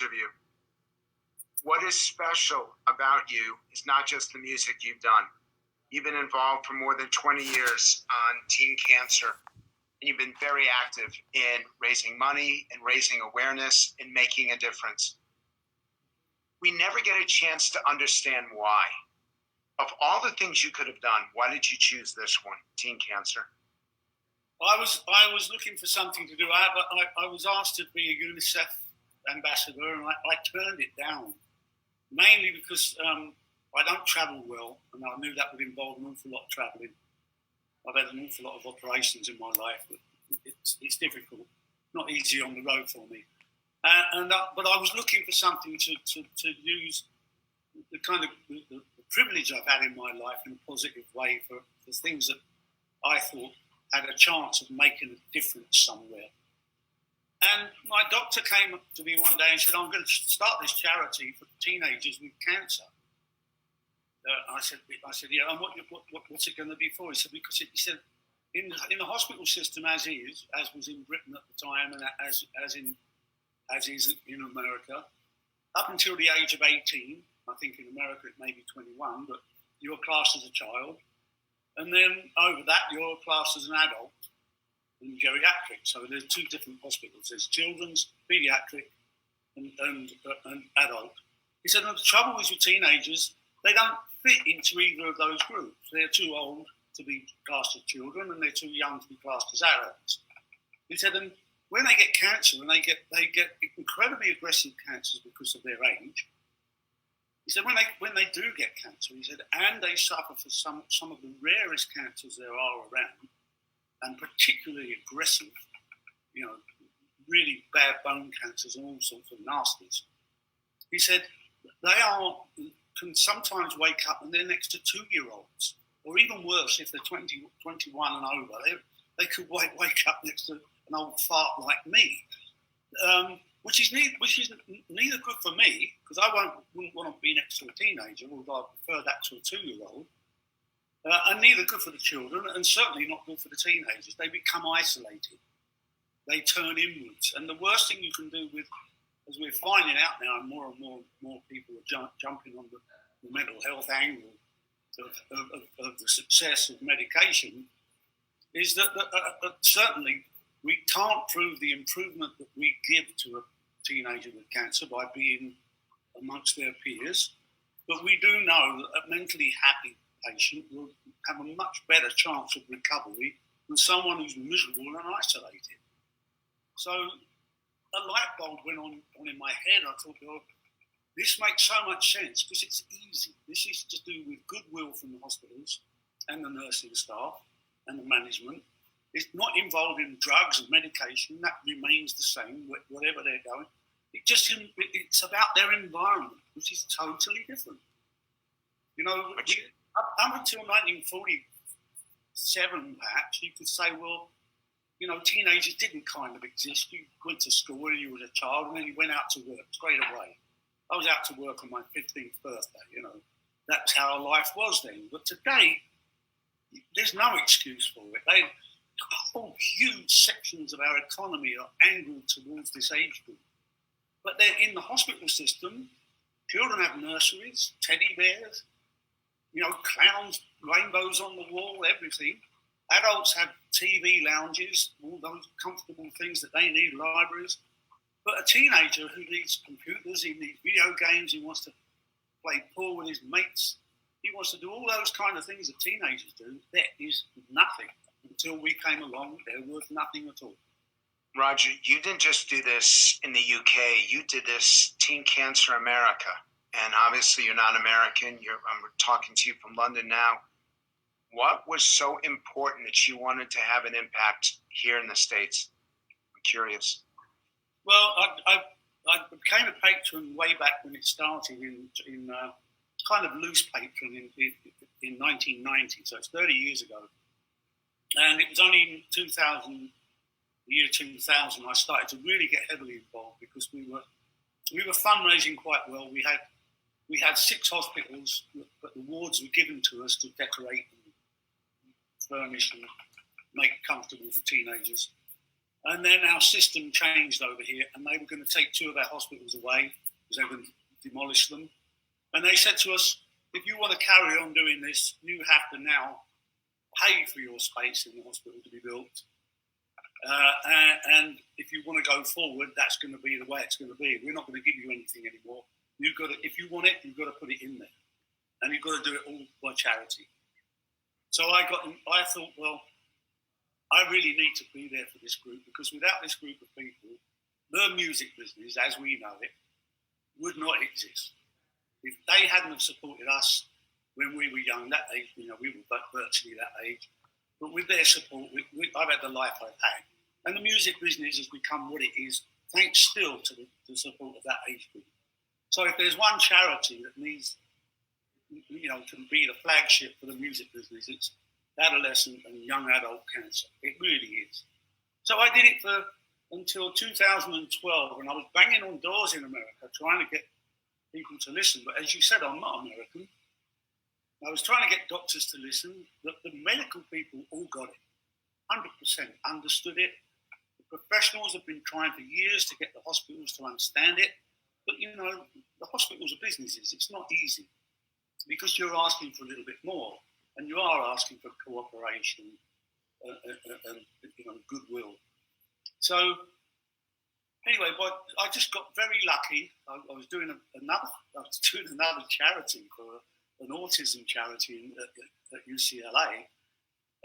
of you. What is special about you is not just the music you've done. You've been involved for more than 20 years on teen cancer, and you've been very active in raising money and raising awareness and making a difference. We never get a chance to understand why. Of all the things you could have done, why did you choose this one, teen cancer? Well, I was looking for something to do. I was asked to be a UNICEF ambassador, and I turned it down, mainly because I don't travel well, and I knew that would involve an awful lot of travelling. I've had an awful lot of operations in my life, but it's difficult, not easy on the road for me. But I was looking for something to use the kind of the privilege I've had in my life in a positive way for things that I thought had a chance of making a difference somewhere. And my doctor came up to me one day and said, I'm going to start this charity for teenagers with cancer. I said, yeah, and what's it going to be for? He said, because he said, in the hospital system as was in Britain at the time, and as is in America, up until the age of 18, I think in America it may be 21, but you're classed as a child. And then over that, you're classed as an adult and geriatric. So there's two different hospitals. There's children's, paediatric, and adult. He said, no, the trouble is with teenagers, they don't fit into either of those groups. They're too old to be classed as children, and they're too young to be classed as adults. He said, and when they get cancer, and they get incredibly aggressive cancers because of their age. He said, when they do get cancer, he said, and they suffer for some of the rarest cancers there are around, and particularly aggressive, really bad bone cancers and all sorts of nasties. He said, can sometimes wake up and they're next to 2-year-olds, or even worse, if they're 20, 21 and over, they could wake up next to an old fart like me. Which is neither good for me, because I wouldn't want to be next to a teenager, although I prefer that to a 2-year-old, and neither good for the children, and certainly not good for the teenagers. They become isolated. They turn inwards. And the worst thing you can do with, as we're finding out now, and more people are jumping on the mental health angle of the success of medication, is that certainly we can't prove the improvement that we give to a teenager with cancer by being amongst their peers, but we do know that a mentally happy patient will have a much better chance of recovery than someone who's miserable and isolated. So a light bulb went on in my head. I thought, well, this makes so much sense because it's easy. This is to do with goodwill from the hospitals and the nursing staff and the management. It's not involved in drugs and medication. That remains the same, whatever they're going. It's about their environment, which is totally different. Up until 1947, perhaps, you could say, well, teenagers didn't kind of exist. You went to school when you were a child, and then you went out to work straight away. I was out to work on my 15th birthday, That's how life was then. But today, there's no excuse for it. Whole huge sections of our economy are angled towards this age group. But then in the hospital system, children have nurseries, teddy bears, clowns, rainbows on the wall, everything. Adults have TV lounges, all those comfortable things that they need, libraries. But a teenager who needs computers, he needs video games, he wants to play pool with his mates, he wants to do all those kind of things that teenagers do, there is nothing. Until we came along, they're worth nothing at all. Roger, you didn't just do this in the UK. You did this Teen Cancer America. And obviously you're not American. I'm talking to you from London now. What was so important that you wanted to have an impact here in the States? I'm curious. Well, I became a patron way back when it started in kind of loose patron in 1990. So it's 30 years ago. And it was only in the year 2000, I started to really get heavily involved because we were fundraising quite well. We had 6 hospitals, but the wards were given to us to decorate and furnish and make comfortable for teenagers. And then our system changed over here, and they were going to take 2 of our hospitals away because they were going to demolish them. And they said to us, if you want to carry on doing this, you have to now pay for your space in the hospital to be built. And if you want to go forward, that's going to be the way it's going to be. We're not going to give you anything anymore. You've got to, if you want it, you've got to put it in there, and you've got to do it all by charity. So I thought, well, I really need to be there for this group, because without this group of people, the music business, as we know it, would not exist. If they hadn't have supported us when we were young, that age, we were virtually that age, but with their support, I've had the life I've had. And the music business has become what it is, thanks still to the support of that age group. So if there's one charity that needs, can be the flagship for the music business, it's adolescent and young adult cancer. It really is. So I did it until 2012, and I was banging on doors in America trying to get people to listen. But as you said, I'm not American. I was trying to get doctors to listen. The medical people all got it, 100% understood it. The professionals have been trying for years to get the hospitals to understand it. But, the hospitals are businesses. It's not easy because you're asking for a little bit more, and you are asking for cooperation and goodwill. So anyway, but I just got very lucky. I was doing another charity for an autism charity at UCLA,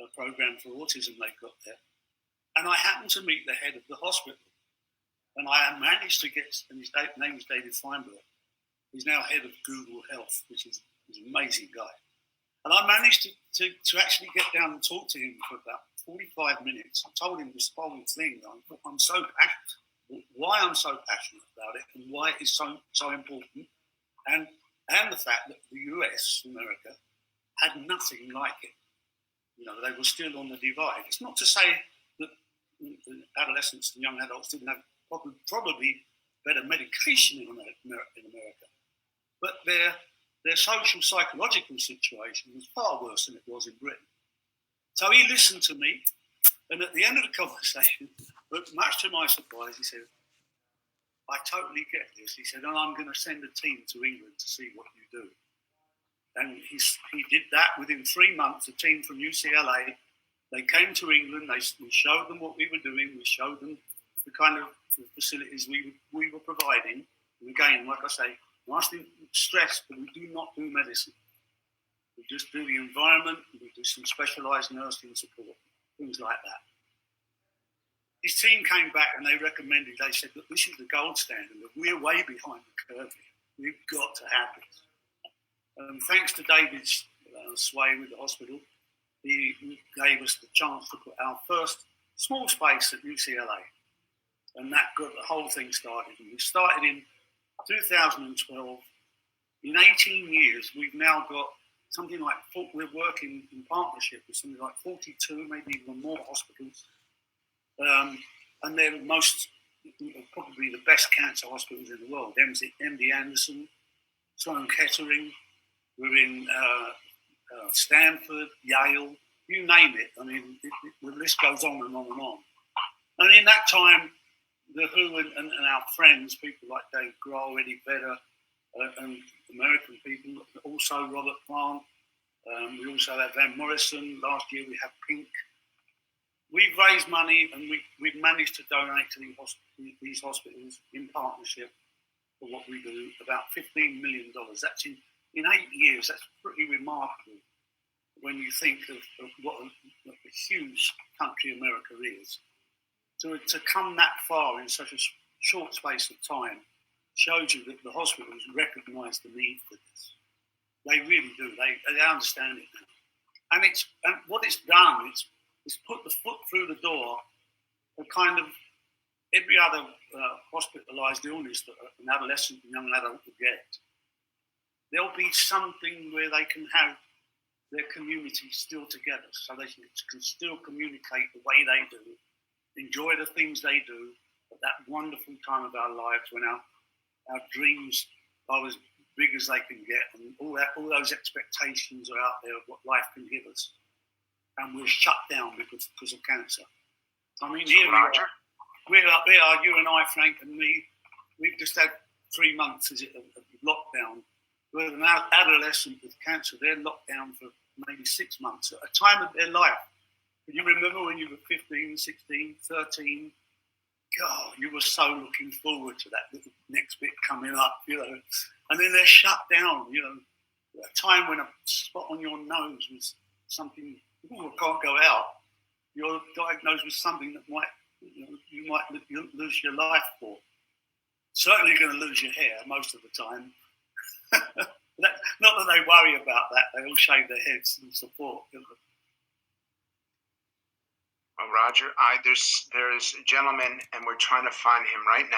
a program for autism they've got there. And I happened to meet the head of the hospital. And I managed to get, and his name is David Feinberg. He's now head of Google Health, which is an amazing guy. And I managed to actually get down and talk to him for about 45 minutes. I told him this whole thing. I'm so passionate, why I'm so passionate about it, and why it is so important, and the fact that the US, America, had nothing like it. They were still on the divide. It's not to say that adolescents and young adults didn't have probably better medication in America, but their social psychological situation was far worse than it was in Britain. So he listened to me, and at the end of the conversation, but much to my surprise, he said, I totally get this. He said, and I'm going to send a team to England to see what you do. And he did that within 3 months. A team from UCLA, they came to England. We showed them what we were doing. We showed them the kind of facilities we were providing. And again, like I say, nice to stress, but we do not do medicine. We just do the environment. We do some specialised nursing support, things like that. His team came back and they said, look, this is the gold standard. We're way behind the curve here. We've got to have this. And thanks to David's sway with the hospital, he gave us the chance to put our first small space at UCLA. And that got the whole thing started. And we started in 2012. In 18 years, we've now got something like, we're working in partnership with something like 42, maybe even more hospitals. And they're probably the best cancer hospitals in the world. MD Anderson, Sloan Kettering, we're in Stanford, Yale, you name it. I mean, the list goes on and on and on. And in that time, the WHO and our friends, people like Dave Grohl, Eddie Vedder, and American people, also Robert Plant. We also have Van Morrison. Last year we had Pink. We've raised money and we've managed to donate to these hospitals in partnership for what we do, about $15 million. That's in 8 years. That's pretty remarkable when you think of what a huge country America is. To come that far in such a short space of time shows you that the hospitals recognise the need for this. They really do. They understand it now. And what it's done, it's put the foot through the door of kind of every other hospitalised illness that an adolescent and young adult will get. There'll be something where they can have their community still together, so they can still communicate the way they do, enjoy the things they do at that wonderful time of our lives when our dreams are as big as they can get, and all those expectations are out there of what life can give us, and we're shut down because of cancer. I mean, so Roger, we are, you and I, Frank, and me. We've just had 3 months of lockdown. With an adolescent with cancer, they're locked down for maybe 6 months, at a time of their life. Can you remember when you were 15, 16, 13? God, you were so looking forward to that little next bit coming up, you know. And then they're shut down, you know. At a time when a spot on your nose was something, can't go out. You're diagnosed with something that you might lose your life for. Certainly you're going to lose your hair most of the time. Not that they worry about that. They all shave their heads and support. Well, Roger, there's a gentleman, and we're trying to find him right now.